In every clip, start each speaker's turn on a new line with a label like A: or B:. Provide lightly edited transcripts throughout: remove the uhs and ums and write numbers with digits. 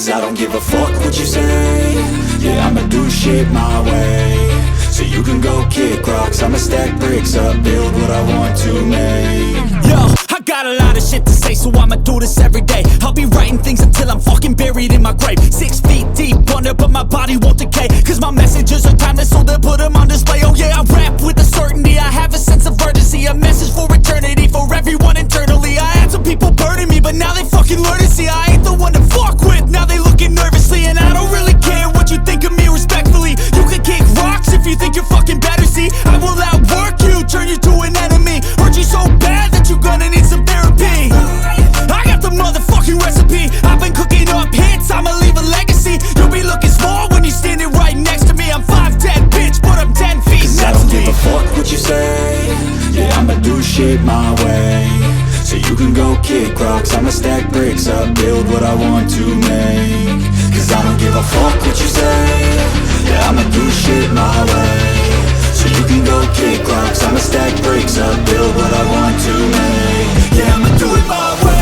A: Cause I don't give a fuck what you say. Yeah, I'ma do shit my way. So you can go kick rocks, I'ma stack bricks up, build what I want to make.
B: Yo, I got a lot of shit to say, so I'ma do this every day. I'll be writing things until I'm fucking buried in my grave. 6 feet deep under, but my body won't decay. Cause my messages are timeless, so they'll put them on display. Oh yeah, I rap with a certainty, I have a sense of urgency. A message for eternity, for everyone internally. I had some people burning me, but now they fucking learn to see I ain't the one to fuck with, now they looking nervously. And I don't really care what you think of me, respectfully. You can kick rocks if you think you're fucking better, see. I will outwork you, turn you to an enemy. Hurt you so bad that you're gonna need some therapy. I got the motherfucking recipe, I've been cooking up hits, I'ma leave a legacy. You'll be looking small when you're standing right next to me. I'm 5'10", bitch, but I'm 10 feet.
A: Cause I don't give a fuck what you say. Yeah, I'ma do shit my way. So you can go kick rocks, I'ma stack bricks up, build what I want to make. Cause I don't give a fuck what you say. Yeah, I'ma do shit my way. So you can go kick rocks, I'ma stack bricks up, build what I want to make. Yeah, I'ma do it my way.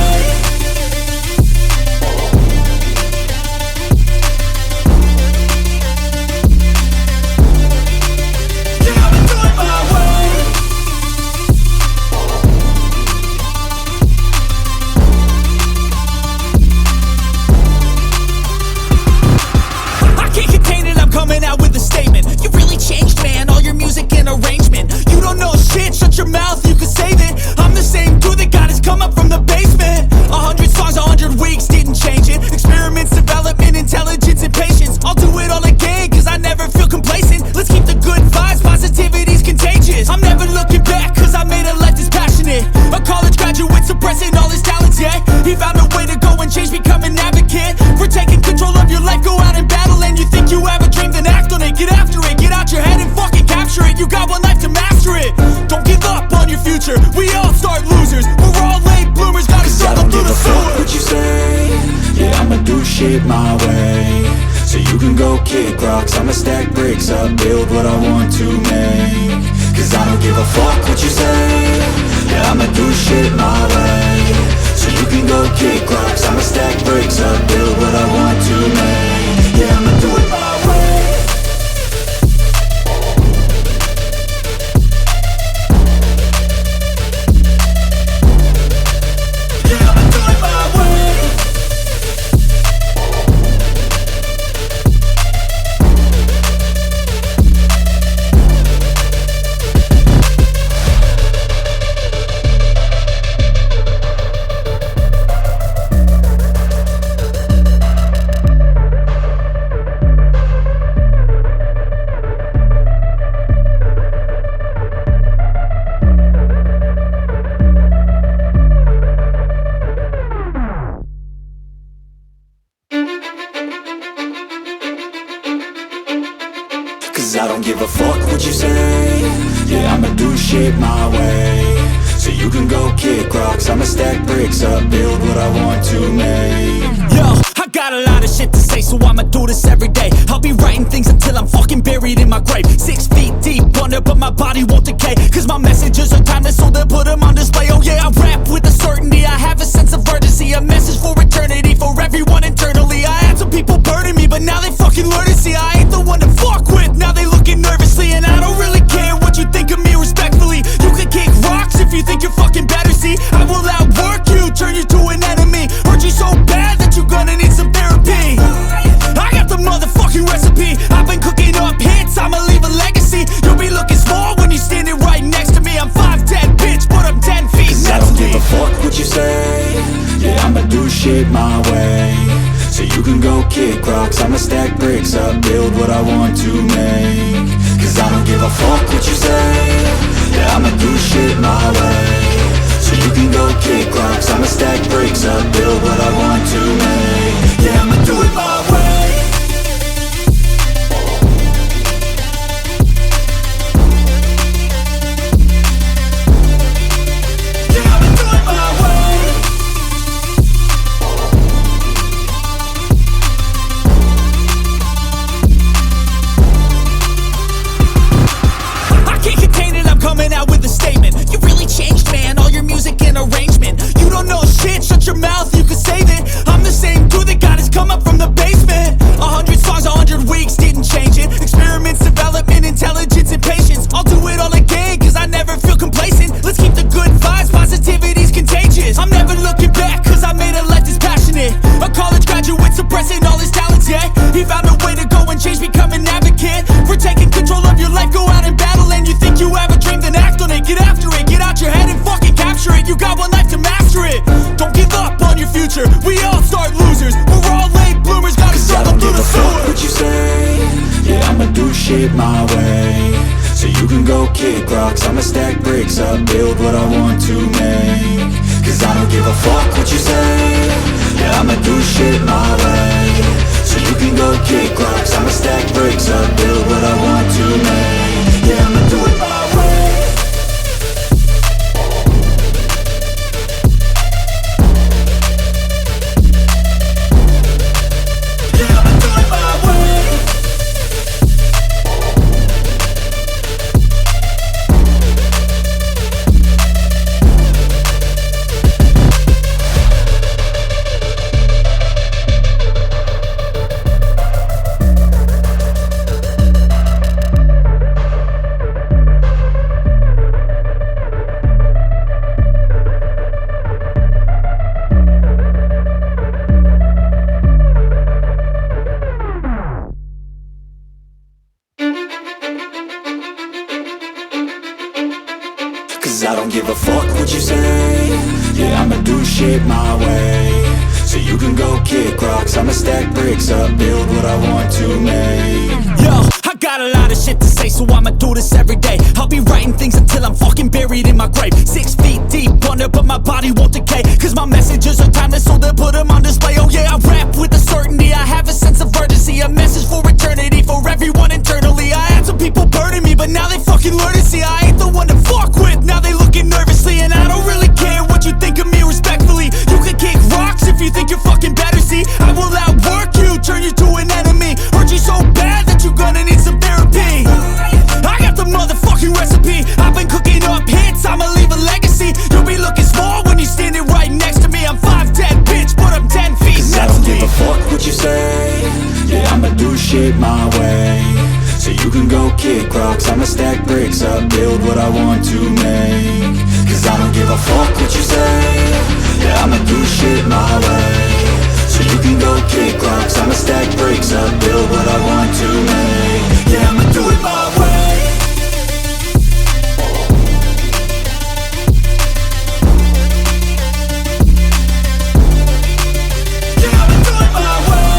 B: Coming out with a statement. You really changed, man, all your music and arrangement. You don't know shit, shut your mouth, you can save it. I'm the same dude that got his come up from the basement. 100 songs, 100 weeks, didn't change it. Experiments, development, intelligence, and patience. I'll do it all again, cause I never feel complacent. Let's keep the good vibes, positivity's contagious. I'm never looking back, cause I made a life that's passionate. A college graduate suppressing all his talents, yeah. He found a way to go and change, become an advocate. For taking control of your life, go out and battle. And you think you have a dream, then act on it. Get after it, get out your head and fucking capture it. You got one life to master it. Don't give up on your future, we all start losers. We're all late bloomers, gotta struggle through the sewer.
A: Fuck what you say. Yeah, I'ma do shit my way. So you can go kick rocks, I'ma stack bricks up, build what I want to make. Cause I don't give a fuck what you say. Yeah, I'ma do shit my way. So you can go kick rocks, I'ma stack bricks up, build what I want to make. Yeah, I'ma do it my way. Cause I don't give a fuck what you say. Yeah, I'ma do shit my way. So you can go kick rocks, I'ma stack bricks up, build what I want to make.
B: Yo, I got a lot of shit to say, so I'ma do this every day. I'll be writing things until I'm fucking buried in my grave. 6 feet deep under, but my body won't decay. Cause my messages are timeless, so they'll put them on display. Oh yeah, I rap with a certainty, I have a sense of urgency. A message for eternity, for everyone internally. I had some people burning me, but now they fucking learn to see I ain't the one to fuck with, now they looking nervously. And I don't really care what you think of me, respectfully. You can kick rocks if you think you're fucking better, see. I will outwork you, turn you to an enemy. Hurt you so bad that you're gonna need some therapy. I got the motherfucking recipe, I've been cooking up hits, I'ma leave a legacy. You'll be looking small when you're standing right next to me. I'm 5'10", bitch, but I'm 10 feet.
A: Cause I don't give a fuck what you say. Yeah, I'ma do shit my way. So you can go kick rocks, I'ma stack bricks up, build what I want to make. Cause I don't give a fuck what you say. Yeah, I'ma do shit my way. So you can go kick rocks, I'ma stack bricks up, build what I want to make. Yeah, I'ma do it my way.
B: Coming out with a statement. You really changed, man, all your music and arrangement. You don't know shit, shut your mouth, you can save it. I'm the it. Don't give up on your future, we all start losers. We're all late bloomers, gotta struggle through the sewer.
A: What you say, yeah, I'ma do shit my way. So you can go kick rocks, I'ma stack bricks up, build what I want to make. Cause I don't give a fuck what you say, yeah, I'ma do shit my way. So you can go kick rocks, I'ma stack bricks up, build what I want to make. Yeah, I'ma do it my way. Yeah, I'ma do it my way. Cause I don't give a fuck what you say, yeah, I'ma do shit my way. So you can go kick rocks, I'ma stack bricks up, build what I want to make.
B: Yo, I got a lot of shit to say, so I'ma do this every day. I'll be writing things until I'm fucking buried in my grave. 6 feet deep under, but my body won't decay. Cause my messages are timeless, so they'll put them on display. Oh yeah, I rap with a certainty, I have a sense of urgency. A message for eternity, for everyone internally. I had some people burning me, but now they fucking learn to see I ain't the one to fuck with, now they looking nervously. And I don't really care what you think of me, respectfully. You can kick rocks if you think you're fucking better, see. I will outwork you, turn you to an enemy. Hurt you so bad that you're gonna need some therapy. I got the motherfucking recipe, I've been cooking up hits, I'ma leave a legacy. You'll be looking small when you're standing right next to me. I'm 5'10", bitch, but I'm 10 feet
A: Cause I
B: next
A: don't
B: to
A: give
B: me.
A: a fuck what you say, yeah, I'ma do shit my way. So you can go kick rocks, I'ma stack bricks up, build what I want to make. Cause I don't give a fuck what you say, yeah, I'ma do shit my way. So you can go kick rocks, I'ma stack bricks up, build what I want to make. Yeah, I'ma do it my way. Yeah, I'ma do it my way.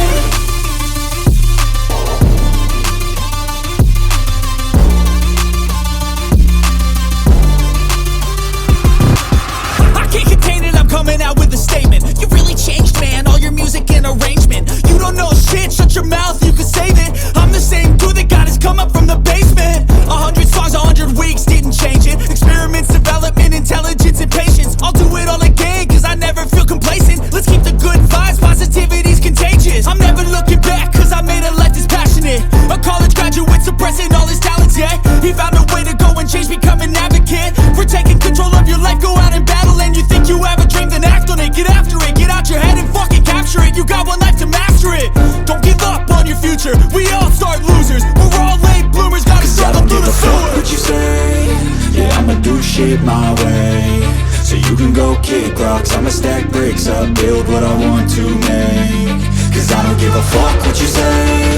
B: I can't contain it, I'm coming out with a statement. You really changed, man, all your music and arrangement. You don't know shit, shut your mouth, you can save it. I'm the same dude that got his come up from the basement. 100 songs, 100 weeks, didn't change it. Experiments, development, intelligence, and patience. I'll do it all again, cause I never feel complacent. Let's keep the good vibes, positivity's contagious. I'm never looking back, cause I made a life that's passionate. A college graduate suppressing all his talents, yeah. He found a way to go and change, become an advocate. For taking control of your life, go out and battle. And you think you have a dream, then act on it. Get after it, get out your head and fucking capture it. You got one life to master it. Don't give up on your future, we all start losers. We're all late bloomers, gotta
A: Cause I
B: struggle
A: don't
B: through
A: give
B: the
A: a fuck
B: sewer.
A: what you say, yeah, I'ma do shit my way. So you can go kick rocks, I'ma stack bricks up, build what I want to make. Cause I don't give a fuck what you say,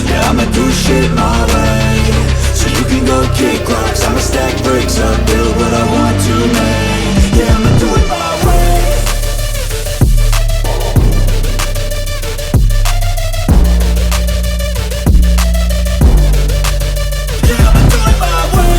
A: yeah, I'ma do shit my way. So you can go kick rocks, I'ma stack bricks up, build what I want to make. Yeah, I'ma do it my way. Yeah, I'ma do it my way.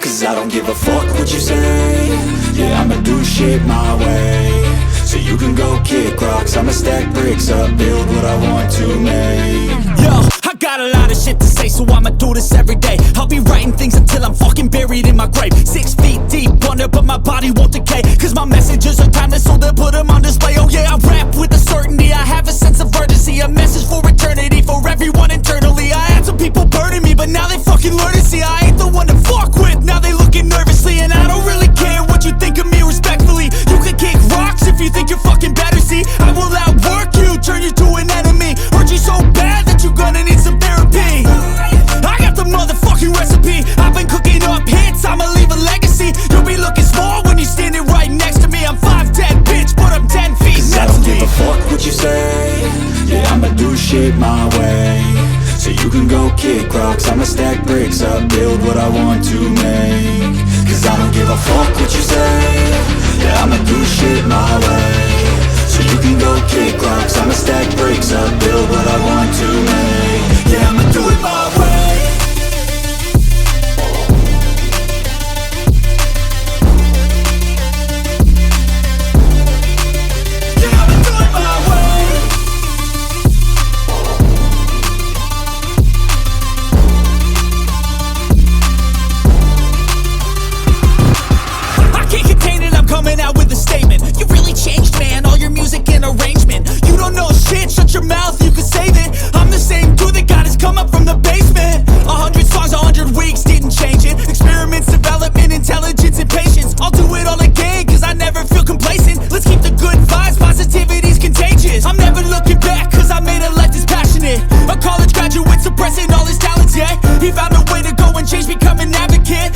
A: Cause I don't give a fuck what you say, yeah, I'ma do shit my way. So you can go kick rocks, I'ma stack bricks up, build what I want to make.
B: Yo, I got a lot of shit to say, so I'ma do this every day. I'll be writing things until I'm fucking buried in my grave. 6 feet deep under, but my body won't decay. Cause my messages are timeless, so they'll put them on display. Oh yeah, I rap with a certainty, I have a sense of urgency. A message for eternity, for everyone internally. I had some people burning me, but now they fucking learn to see I ain't the one to now they looking nervously. And I don't really care what you think of me, respectfully. You can kick rocks if you think you're fucking better. See, I will outwork you, turn you to an enemy. Hurt you so bad that you're gonna need some therapy. I got the motherfucking recipe. I've been cooking up hits, I'ma leave a legacy. You'll be looking small when you're standing right next to me. I'm 5'10", bitch, but I'm 10 feet
A: Cause
B: next
A: I don't
B: to
A: give
B: me.
A: a fuck what you say. Yeah, I'ma do shit my way. So you can go kick rocks, I'ma stack bricks up, build what I want to make. Cause I don't give a fuck what you say. Yeah, I'ma do shit my way. So you can go kick rocks, I'ma stack bricks up, build what I want to make. Yeah, I'ma do it my way. Yeah, I'ma do it my way.
B: I can't contain it, I'm coming out with a statement. You really changed, man, all your music and arrangement. You don't know shit, shut your mouth, you can save it. I'm the same dude that got his come up from the basement. 100 songs, 100 weeks, didn't change it. Experiments, development, intelligence, and patience. I'll do it all again, cause I never feel complacent. Let's keep the good vibes, positivity's contagious. I'm never looking back, cause I made a life that's passionate. A college graduate suppressing all his talents, yeah. He found a way to go and change, become an advocate.